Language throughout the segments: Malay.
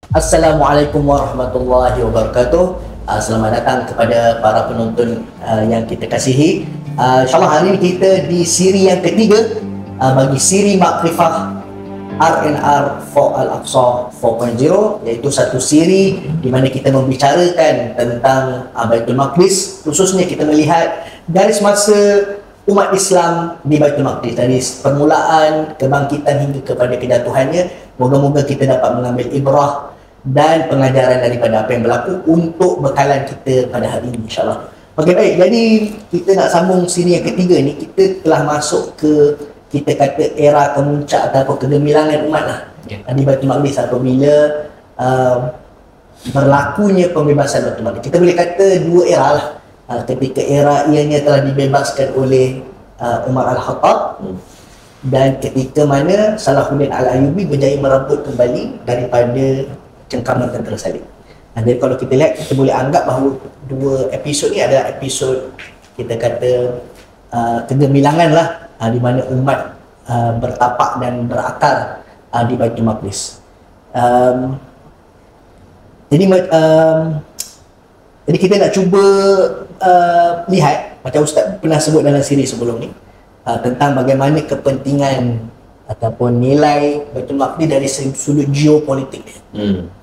Assalamualaikum warahmatullahi wabarakatuh. Selamat datang kepada para penonton yang kita kasihi. InsyaAllah hari ini kita di siri yang ketiga bagi siri Makrifah RNR for Al-Aqsa 4.0, iaitu satu siri di mana kita membicarakan tentang Baitul Maqdis. Khususnya kita melihat garis masa umat Islam di Baitul Maqdis dari permulaan kebangkitan hingga kepada kejatuhannya. Moga-moga kita dapat mengambil ibrah dan pengajaran daripada apa yang berlaku untuk bekalan kita pada hari ini, insyaAllah. Okey, baik. Jadi kita nak sambung siri yang ketiga ni. Kita telah masuk ke, kita kata, era kemuncak atau kegemilangan umat lah di Baitul Maqdis apabila berlakunya pembebasan Baitul Maqdis. Kita boleh kata dua era lah. Ketika era ianya telah dibebaskan oleh Umar Al-Khattab, dan ketika mana Salahuddin Al-Ayyubi berjaya merebut kembali daripada cengkaman tentera salib. Jadi kalau kita lihat, kita boleh anggap bahawa dua episod ni adalah episod, kita kata, kegemilangan lah, di mana umat bertapak dan berakar di Baitul Maqdis. Jadi kita nak cuba lihat, macam Ustaz pernah sebut dalam siri sebelum ni, tentang bagaimana kepentingan ataupun nilai Baitul Maqdis dari sudut geopolitik dia,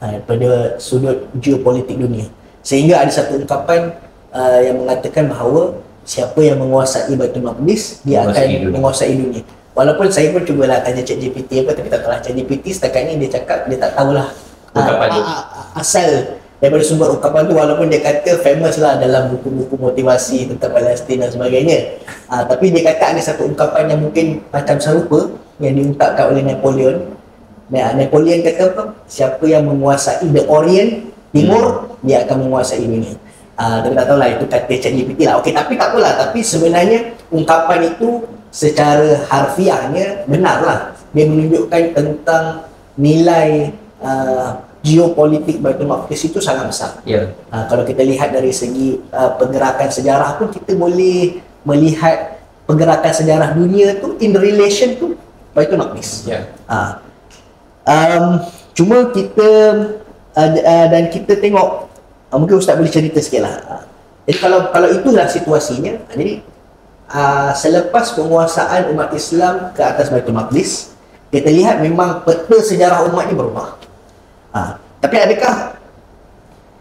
daripada sudut geopolitik dunia. Sehingga ada satu ungkapan yang mengatakan bahawa siapa yang menguasai Baitul Maqdis, dia akan menguasai dunia. Walaupun saya pun cubalah tanya ChatGPT apa, tapi tak tahulah. ChatGPT setakat ni dia cakap dia tak tahulah asal daripada sumber ungkapan tu, walaupun dia kata famous lah dalam buku-buku motivasi tentang Palestin dan sebagainya. Tapi dia kata ada satu ungkapan yang mungkin macam serupa yang diungkapkan oleh Napoleon. Napoleon kata apa? Siapa yang menguasai the Orient, Timur, dia akan menguasai dunia. Tapi tak tahulah, itu kata ChatGPT lah. Okey, tapi tak apalah. Tapi sebenarnya ungkapan itu secara harfiahnya benar lah. Dia menunjukkan tentang nilai geopolitik Baitul Maqdis itu sangat besar. Kalau kita lihat dari segi pergerakan sejarah pun, kita boleh melihat pergerakan sejarah dunia tu in relation to Baitul Maqdis. Cuma kita dan kita tengok, mungkin Ustaz boleh cerita sikit lah. Jadi kalau itulah situasinya, jadi selepas penguasaan umat Islam ke atas Baitul Maqdis, kita lihat memang peta sejarah umat ini berubah. Tapi adakah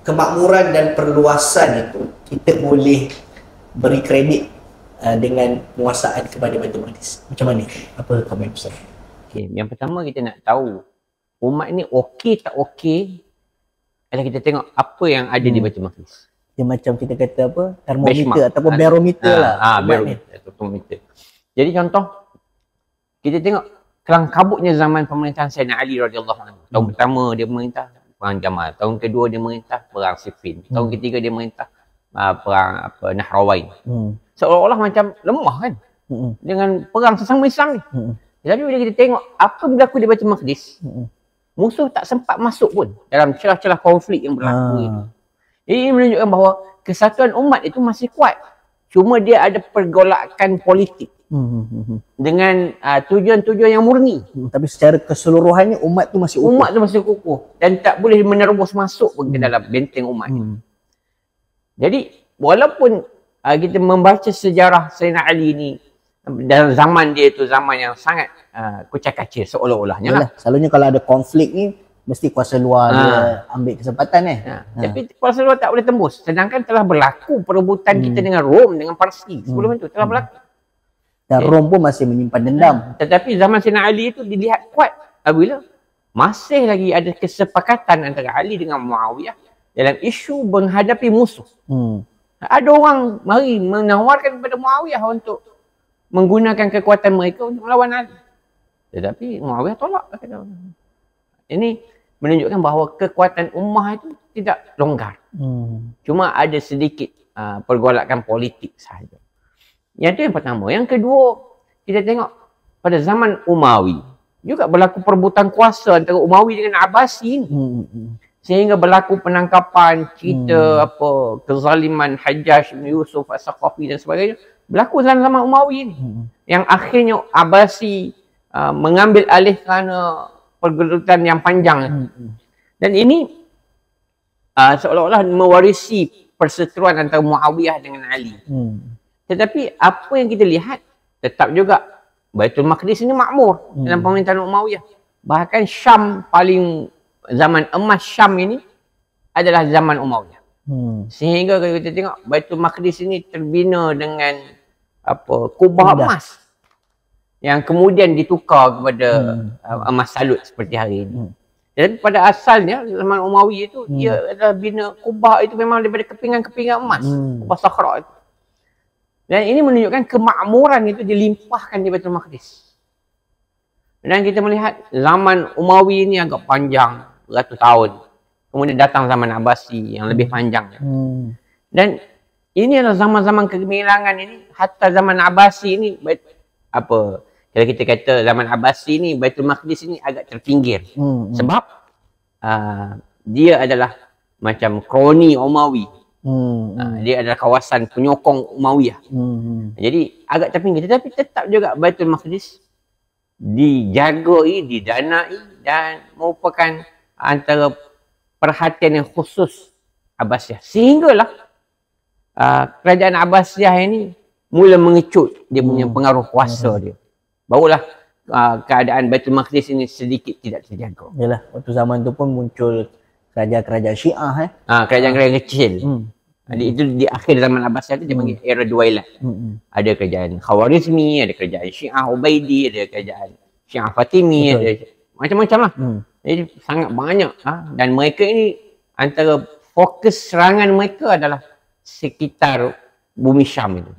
kemakmuran dan perluasan itu kita boleh beri kredit dengan penguasaan kepada Baitul Maqdis? Macam mana? Apa komen Ustaz? Okay, yang pertama kita nak tahu umat ni okey tak okey adalah kita tengok apa yang ada di Baitul Maqdis. Dia macam kita kata apa? Termometer ataupun barometer lah. Barometer. Jadi contoh, kita tengok kelang kabutnya zaman pemerintahan Sayyidina Ali radhiyallahu anhu. Tahun pertama dia memerintah perang Jamal, tahun kedua dia memerintah perang Siffin, tahun ketiga dia memerintah perang Nahrawain. Seolah-olah macam lemah kan dengan perang sesama Islam ni. Tapi bila kita tengok apa berlaku di Baitul Maqdis, musuh tak sempat masuk pun dalam celah-celah konflik yang berlaku itu. Ini menunjukkan bahawa kesatuan umat itu masih kuat. Cuma dia ada pergolakan politik dengan tujuan-tujuan yang murni. Tapi secara keseluruhannya umat tu masih utuh. Umat tu masih kukuh dan tak boleh menerobos masuk pun ke dalam benteng umat. Jadi walaupun kita membaca sejarah Sayyidina Ali ni dalam zaman dia tu zaman yang sangat kucak-kacir seolah-olahnya lah. Selalunya kalau ada konflik ni mesti kuasa luar dia ambil kesempatan Tapi kuasa luar tak boleh tembus. Sedangkan telah berlaku perebutan kita dengan Rom, dengan Parsi. Sebelum itu telah berlaku. Dan Rom pun masih menyimpan dendam. Tetapi zaman Sayyidina Ali itu dilihat kuat apabila masih lagi ada kesepakatan antara Ali dengan Muawiyah dalam isu menghadapi musuh. Ada orang mari menawarkan kepada Muawiyah untuk menggunakan kekuatan mereka untuk melawan Ali. Tetapi Muawiyah tolak. Ini menunjukkan bahawa kekuatan ummah itu tidak longgar. Cuma ada sedikit pergolakan politik sahaja. Yang itu yang pertama. Yang kedua, kita tengok pada zaman Umawi juga berlaku perebutan kuasa antara Umawi dengan Abbasi ni. Sehingga berlaku penangkapan, cerita kezaliman Hajjaj bin Yusuf As-Saqafi dan sebagainya. Berlaku dalam zaman Umawi ni. Yang akhirnya Abbasi mengambil alih kerana pergelutan yang panjang. Dan ini seolah-olah mewarisi perseteruan antara Muawiyah dengan Ali. Tetapi apa yang kita lihat, tetap juga Baitul Maqdis ini makmur dalam pemerintahan Umayyah. Bahkan Syam, paling zaman emas Syam ini adalah zaman Umayyah. Sehingga kalau kita tengok Baitul Maqdis ini terbina dengan kubah emas yang kemudian ditukar kepada emas salut seperti hari ini. Jadi pada asalnya zaman Umayyah itu dia adalah bina kubah itu memang daripada kepingan-kepingan emas, kubah Sakhra itu. Dan ini menunjukkan kemakmuran itu dilimpahkan di Baitul Maqdis. Dan kita melihat zaman Umayyah ini agak panjang, beratus tahun. Kemudian datang zaman Abbasi yang lebih panjang. Dan ini adalah zaman-zaman kegemilangan ini. Hatta zaman Abbasi ini, kalau kita kata zaman Abbasi ini, Baitul Maqdis ini agak terpinggir. Sebab dia adalah macam kroni Umayyah. Dia adalah kawasan penyokong Umayyah. Jadi agak terpinggir. Tetapi tetap juga Baitul Maqdis dijagai, didanai dan merupakan antara perhatian yang khusus Abbasiyah. Sehinggalah kerajaan Abbasiyah ini mula mengecut dia punya pengaruh kuasa dia. Barulah keadaan Baitul Maqdis ini sedikit tidak terjaga. Yalah, waktu zaman tu pun muncul kerajaan-kerajaan Syiah kerajaan-kerajaan kecil. Jadi itu di akhir zaman Abbasiyah itu dia panggil era Duwailat. Ada kerajaan Khawarizmi, ada kerajaan Syiah Ubaidi, ada kerajaan Syiah Fatimi, ada macam-macam lah. Jadi sangat banyak. Dan mereka ini antara fokus serangan mereka adalah sekitar bumi Syam itu.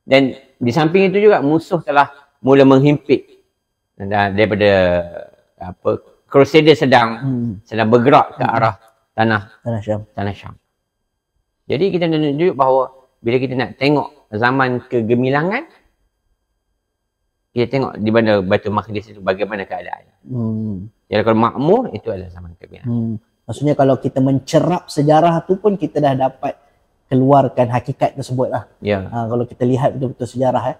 Dan di samping itu juga musuh telah mula menghimpit daripada Crusader sedang bergerak ke arah tanah Syam. Jadi kita nak tunjuk bahawa bila kita nak tengok zaman kegemilangan, kita tengok di mana Baitul Maqdis itu bagaimana keadaan. Jadi kalau makmur, itu adalah zaman kegemilangan. Maksudnya kalau kita mencerap sejarah tu pun kita dah dapat keluarkan hakikat tersebut lah. Kalau kita lihat betul-betul sejarah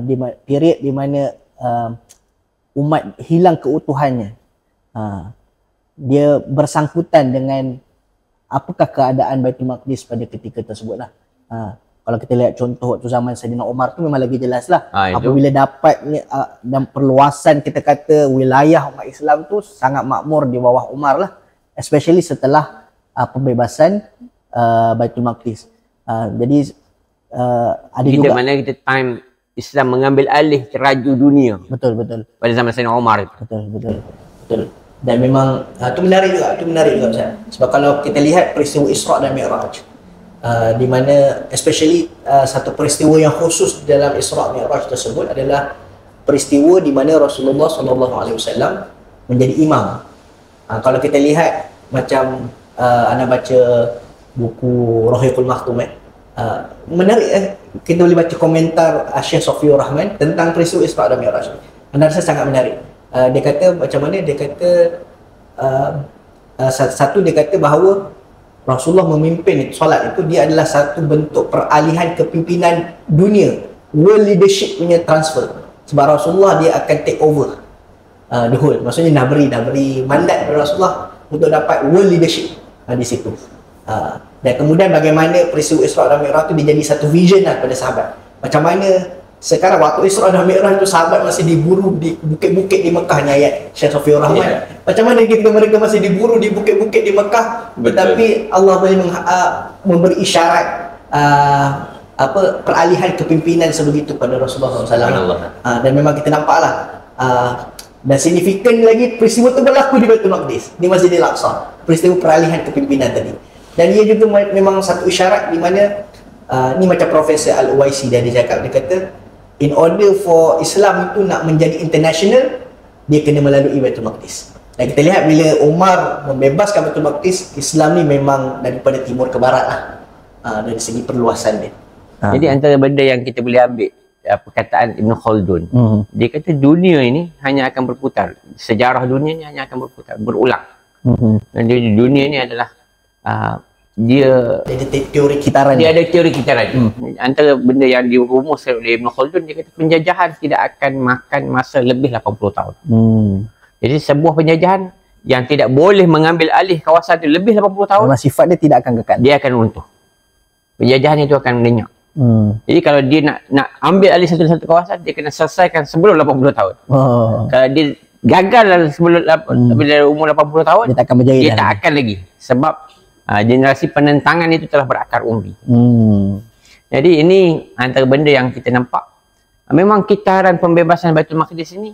di period di mana umat hilang keutuhannya, dia bersangkutan dengan apakah keadaan Baitul Maqdis pada ketika tersebut lah. Kalau kita lihat contoh waktu zaman Saidina Umar tu memang lagi jelas lah. Apabila dapat dan perluasan kita kata wilayah umat Islam tu sangat makmur di bawah Umar lah. Especially setelah pembebasan Baitul Maqdis. Jadi ada kita juga mana kita time Islam mengambil alih keraju dunia. Betul. Pada zaman Saidina Umar itu. Betul. Dan memang itu menarik juga Ustaz. Sebab kalau kita lihat peristiwa Isra' dan Mi'raj, di mana especially satu peristiwa yang khusus dalam Isra' Mi'raj tersebut adalah peristiwa di mana Rasulullah SAW menjadi imam. Kalau kita lihat macam anda baca buku Rahiqul Makhtum, menarik kita boleh baca komentar Syekh Safiur Rahman tentang peristiwa Isra' dan Mi'raj. Anda rasa sangat menarik. Dia kata macam mana, dia kata satu, dia kata bahawa Rasulullah memimpin solat itu dia adalah satu bentuk peralihan kepimpinan dunia, world leadership punya transfer. Sebab Rasulullah dia akan take over the whole, maksudnya nak beri mandat kepada Rasulullah untuk dapat world leadership di situ. Dan kemudian bagaimana peristiwa Isra' dan Mi'raj itu dia jadi satu vision lah pada sahabat. Macam mana sekarang waktu Isra' dan Mi'raj itu sahabat masih diburu di bukit-bukit di Mekah, ni ayat Syekh Safiur Rahman. Macam mana mereka masih diburu di bukit-bukit di Mekah, tetapi Allah boleh memberi isyarat peralihan kepimpinan sebegitu pada Rasulullah SAW. Dan memang kita nampaklah dan signifikan lagi peristiwa itu berlaku di Baitul Maqdis, di Masjidil Aqsa, peristiwa peralihan kepimpinan tadi. Dan ia juga memang satu isyarat di mana ni macam Profesor Al-Uwaisi dia cakap, dia kata in order for Islam itu nak menjadi international, dia kena melalui Baitul Maqdis. Dan kita lihat bila Umar membebaskan Baitul Maqdis, Islam ni memang daripada timur ke barat lah, dari segi perluasan dia. Jadi antara benda yang kita boleh ambil perkataan Ibn Khaldun, dia kata dunia ini hanya akan berputar, sejarah dunia ini hanya akan berputar, berulang. Dan dunia ini adalah dia ada teori kitaran. Dia ada teori kitaran. Antara benda yang dirumuskan oleh Ibn Khaldun, dia kata penjajahan tidak akan makan masa lebih 80 tahun. Jadi sebuah penjajahan yang tidak boleh mengambil alih kawasan itu lebih 80 tahun, Memang sifat dia tidak akan kekal. dia akan runtuh. Penjajahan itu akan lenyap. Jadi kalau dia nak ambil alih satu kawasan, dia kena selesaikan sebelum 80 tahun. Kalau dia gagal sebelum umur 80 tahun, Dia tak akan berjaya dia dah tak lagi. akan lagi. Sebab generasi penentangan itu telah berakar umbi. Jadi ini antara benda yang kita nampak. Memang kitaran pembebasan Baitul Maqdis ini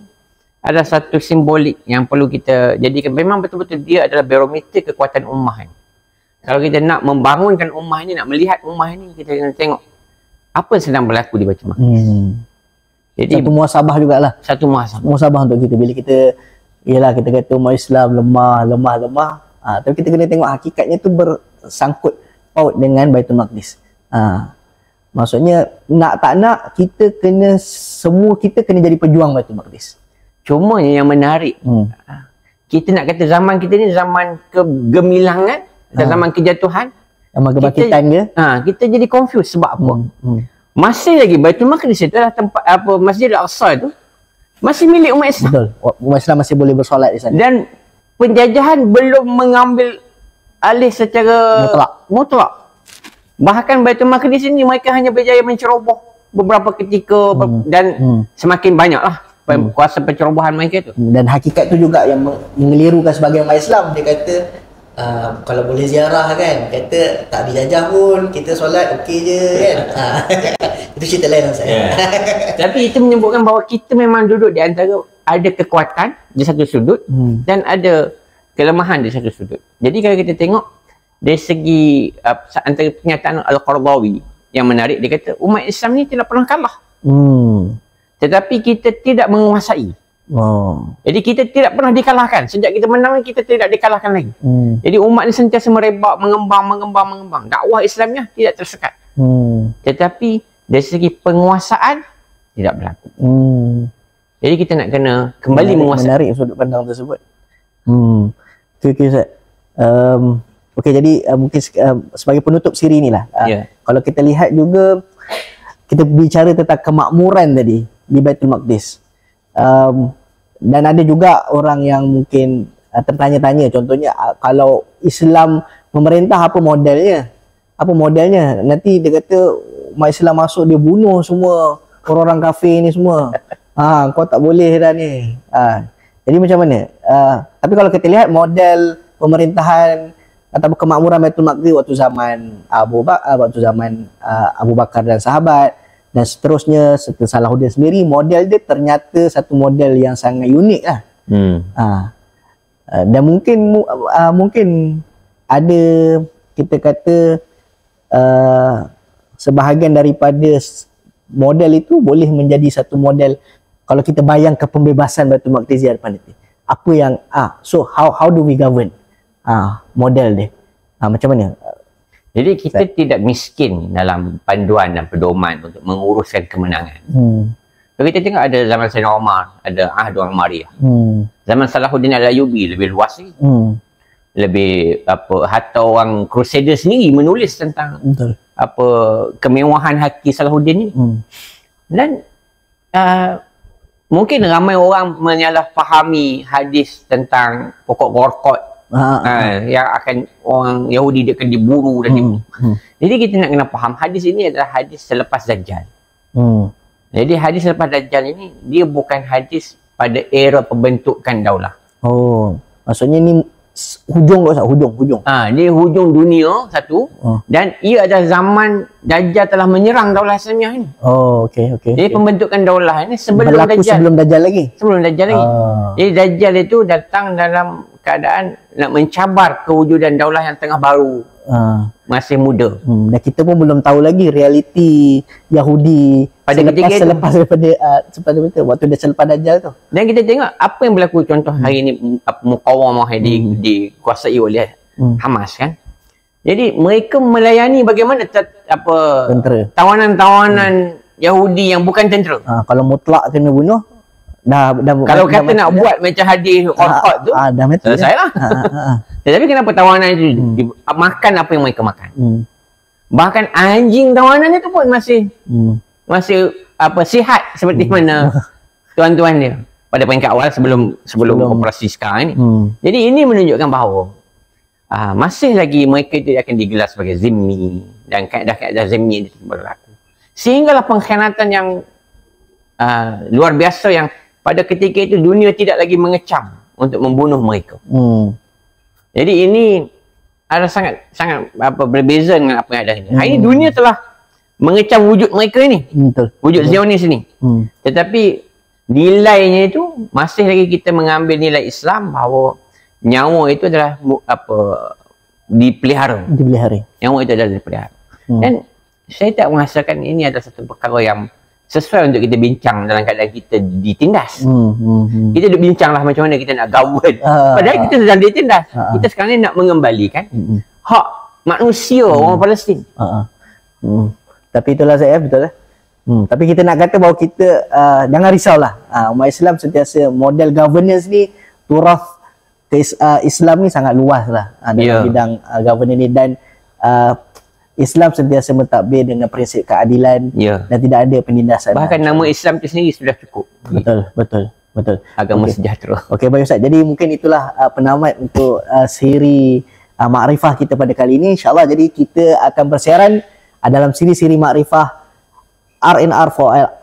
ada satu simbolik yang perlu kita jadikan. Memang betul-betul dia adalah barometer kekuatan ummah ini. Kalau kita nak membangunkan ummah ini, nak melihat ummah ini, kita kena tengok apa yang sedang berlaku di Baitul Maqdis. Jadi Satu muhasabah jugalah. satu muhasabah. Muhasabah untuk kita. Bila kita, yelah kita kata umat Islam lemah. Tapi kita kena tengok hakikatnya tu bersangkut paut dengan Baitul Maqdis. Maksudnya nak tak nak kita kena, semua kita kena jadi pejuang Baitul Maqdis. Cuma yang menarik, kita nak kata zaman kita ni zaman kegemilangan, zaman kejatuhan. Sama kebangkitan dia. Kita jadi confused sebab apa? Masih lagi Baitul Maqdis itu adalah tempat Masjid Al-Aqsa itu masih milik umat Islam. Betul. Umat Islam masih boleh bersolat di sana. Dan penjajahan belum mengambil alih secara mutlak. Bahkan Baitul Maqdis ini mereka hanya berjaya menceroboh beberapa ketika dan semakin banyaklah kuasa pencerobohan mereka itu. Dan hakikat tu juga yang mengelirukan sebagian umat Islam. Dia kata kalau boleh ziarah kan, kata tak dijajah pun, kita solat okey je kan. Itu cerita lain Ustaz. Tapi itu menyebutkan bahawa kita memang duduk di antara ada kekuatan di satu sudut dan ada kelemahan di satu sudut. Jadi kalau kita tengok dari segi antara pernyataan Al-Qaradawi yang menarik, dia kata umat Islam ni tidak pernah kalah. Tetapi kita tidak menguasai. Jadi kita tidak pernah dikalahkan. Sejak kita menang, kita tidak dikalahkan lagi. Jadi umat ni sentiasa merebak, mengembang. Dakwah Islamnya tidak tersekat. Tetapi dari segi penguasaan tidak berlaku. Jadi kita nak kena kembali menguasai. Menarik sudut pandang tersebut. Okay Ustaz. Okey, jadi mungkin sebagai penutup siri ni lah. Kalau kita lihat juga, kita bicara tentang kemakmuran tadi di Baitul Maqdis. Dan ada juga orang yang mungkin tertanya-tanya, contohnya kalau Islam memerintah, apa modelnya? Nanti dia kata umat Islam masuk, dia bunuh semua orang-orang kafir ni semua. Kau tak boleh dah ni. Jadi macam mana? Tapi kalau kita lihat model pemerintahan atau kemakmuran Baitul Maqdis waktu zaman Abu Bakar dan sahabat, dan seterusnya setelah Salahuddin sendiri, model dia ternyata satu model yang sangat unik lah. Dan mungkin ada, kita kata sebahagian daripada model itu boleh menjadi satu model kalau kita bayangkan pembebasan Baitul Maqdis di hadapan nanti. Apa yang so how do we govern model dia? Macam mana? Jadi kita tidak miskin dalam panduan dan pedoman untuk menguruskan kemenangan. Kalau kita tengok ada zaman Sayyidina Umar, ada Ahdu Umariyah. Zaman Salahuddin Al-Ayyubi lebih luas lagi. Lebih hatta orang Crusader sendiri menulis tentang kemewahan haki Salahuddin ini. Dan mungkin ramai orang menyalahfahami hadis tentang pokok Gorkot. Yang akan orang Yahudi dia akan diburu dan dibunuh. Jadi kita nak kena faham hadis ini adalah hadis selepas Dajjal. Jadi hadis selepas Dajjal ini dia bukan hadis pada era pembentukan daulah. Maksudnya ni hujung. Dia hujung dunia satu, dan ia adalah zaman Dajjal telah menyerang daulah Islamiah ini. Okey. Jadi pembentukan daulah ini sebelum Dajjal lagi. Jadi Dajjal itu datang dalam keadaan nak mencabar kewujudan daulah yang tengah baru, masih muda. Dan kita pun belum tahu lagi realiti Yahudi pada ketika itu, selepas waktu dia selepas Dajjal tu. Dan kita tengok apa yang berlaku, contoh hari ini Muqawamah yang dikuasai oleh Hamas kan. Jadi mereka melayani bagaimana tentera, tawanan-tawanan Yahudi yang bukan tentera. Kalau mutlak kena bunuh, kalau kata nak buat macam hadis Qur'an tu, selesai lah. Tetapi kenapa tawanan itu makan apa yang mereka makan? Bahkan anjing tawanan itu pun masih sihat seperti mana tuan-tuan dia. pada peringkat awal sebelum operasi sekarang ni. Jadi ini menunjukkan bahawa masih lagi mereka itu akan digelar sebagai zimmi dan kaedah-kaedah zimmi itu berlaku. Sehinggalah pengkhianatan yang luar biasa yang pada ketika itu dunia tidak lagi mengecam untuk membunuh mereka. Jadi ini ada sangat berbeza dengan apa yang ada ini. Hari ini dunia telah mengecam wujud mereka ini. Wujud Zionis ini. Tetapi nilainya itu masih lagi kita mengambil nilai Islam bahawa nyawa itu adalah dipelihara. Nyawa itu adalah dipelihara. Dan saya tak merasakan ini adalah satu perkara yang sesuai untuk kita bincang dalam keadaan kita ditindas. Kita duk bincang lah macam mana kita nak govern. Padahal kita sedang ditindas. Kita sekarang ni nak mengembalikan hak manusia orang Palestin. Tapi itulah saya, betul lah. Tapi kita nak kata bahawa kita jangan risaulah. Umat Islam sentiasa model governance ni, turaf Islam ni sangat luas lah dalam bidang governance ni, dan Islam sentiasa mentadbir dengan prinsip keadilan dan tidak ada penindasan. Bahkan nama Islam itu sendiri sudah cukup. Betul. Agama sejahtera. Okey, baik Ustaz. Jadi mungkin itulah penamat untuk siri Makrifah kita pada kali ini. InsyaAllah jadi kita akan bersiaran dalam siri-siri Makrifah RNR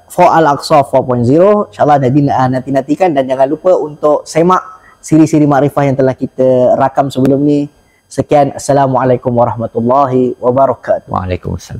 for Al-Aqsa 4.0. InsyaAllah nanti-nantikan, dan jangan lupa untuk semak siri-siri Makrifah yang telah kita rakam sebelum ni. Sekian, Assalamualaikum warahmatullahi wabarakatuh. Waalaikumsalam.